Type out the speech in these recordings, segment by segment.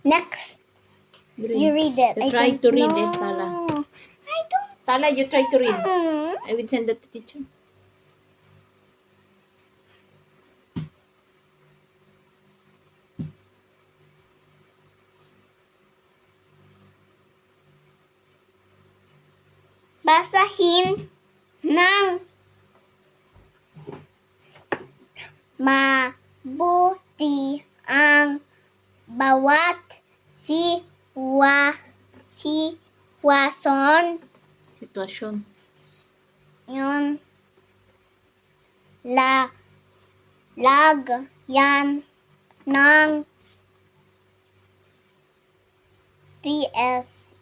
Next, Read. you read it. You I try don't to read know. it, Tala. I don't Tala, you try to read. know. I will send that to teacher. Basahin ng mabuti ang bawat sitwasyon. Sitwasyon. Yun. Lagyan ng TS.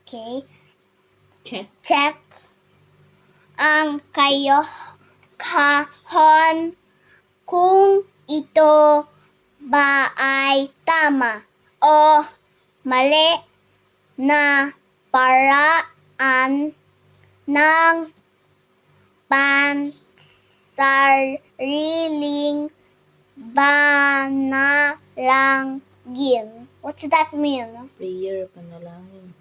Okay. Check. Ang kahon kung ito ba ay tama o mali na paraan ng pansariling panalangin. What's that mean? Prayer, panalangin.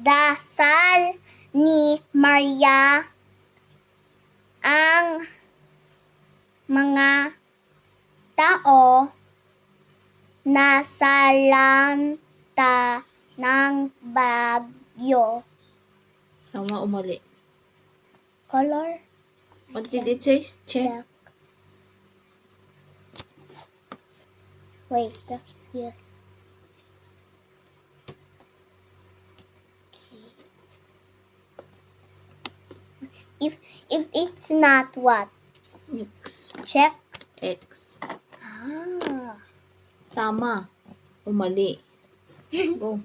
Ipinagdasal ni Maria ang mga tao na salanta ng bagyo. Tama o mali? Color? What did it say? Check. Wait, excuse. Okay. If it's not what? X. Check. X. Ah. Tama o mali? Go.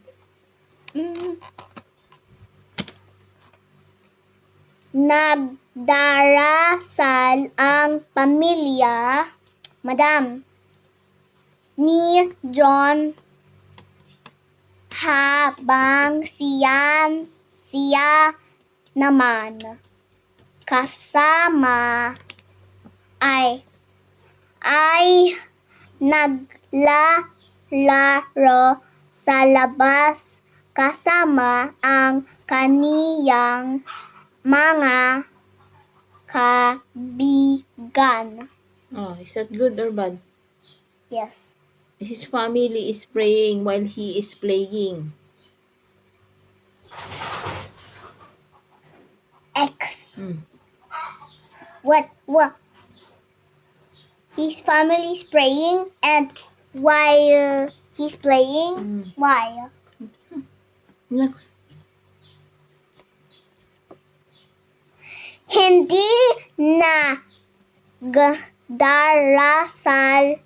Nagdarasal ang pamilya, Madam, ni John habang siya naman kasama ay naglalaro sa labas kasama ang kaniyang mga kaibigan. Oh, is that good or bad? Yes. His family is praying while he is playing. X. Hmm. What? His family is praying and while he's playing, why? Next. Hindi nagdarasal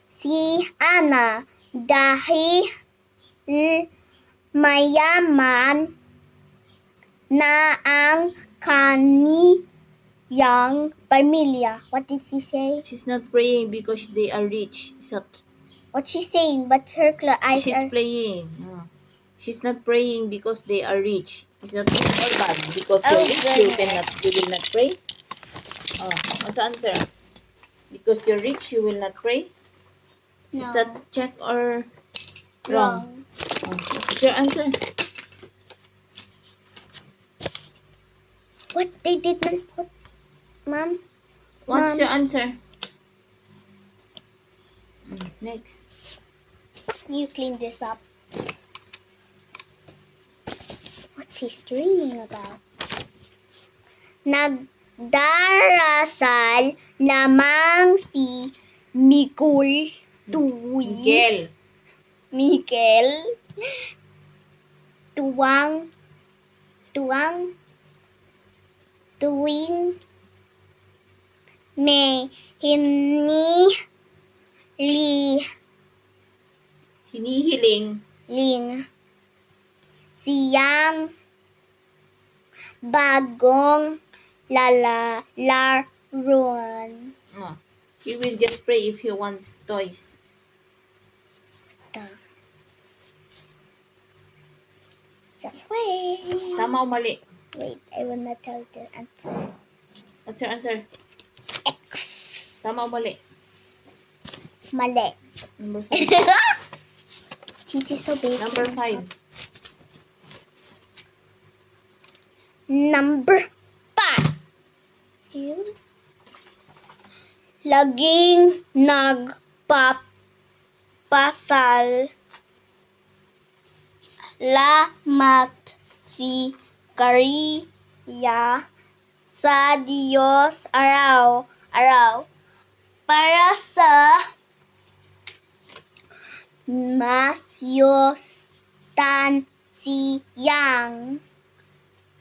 si Ana dahil mayaman na ang kaniyang pamilya. What did he say? She's not praying because they are rich. Is that? What she's saying? But her eyes She's are... playing. She's not praying because they are rich. Is that good or bad? Because Oh, you're rich, you will not pray. Oh, what's the answer? Because you're rich, you will not pray. No. Is that check or wrong? Oh, what's your answer? What they did not put, Mom? What's Mom. your answer? Next. You clean this up. What's he streaming about? Nagdarasal lamang si Miguel tuwing may Hinihiling hinihiling siyang bagong laruan. He will just pray if he wants toys. Just wait. Tama o mali? Wait, I will not tell the answer. Answer. X. Tama o mali? Mali. Number 5. Chichi so big. Number 5. Number 5. Yun. Laging nagpapasal lamat si Maria sa Diyos araw-araw para sa masyostan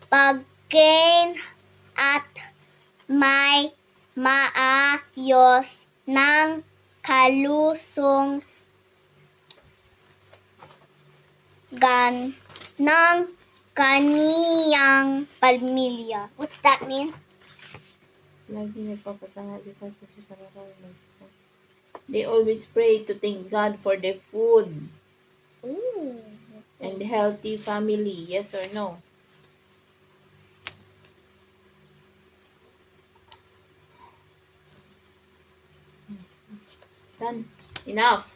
pagkain at may maayos ng kalusugan ng kaniyang pamilya. What's that mean? Lagi nagpapasalamat si Pastor sa araw. They always pray to thank God for their food Ooh. and healthy family. Yes or no? Done. Enough.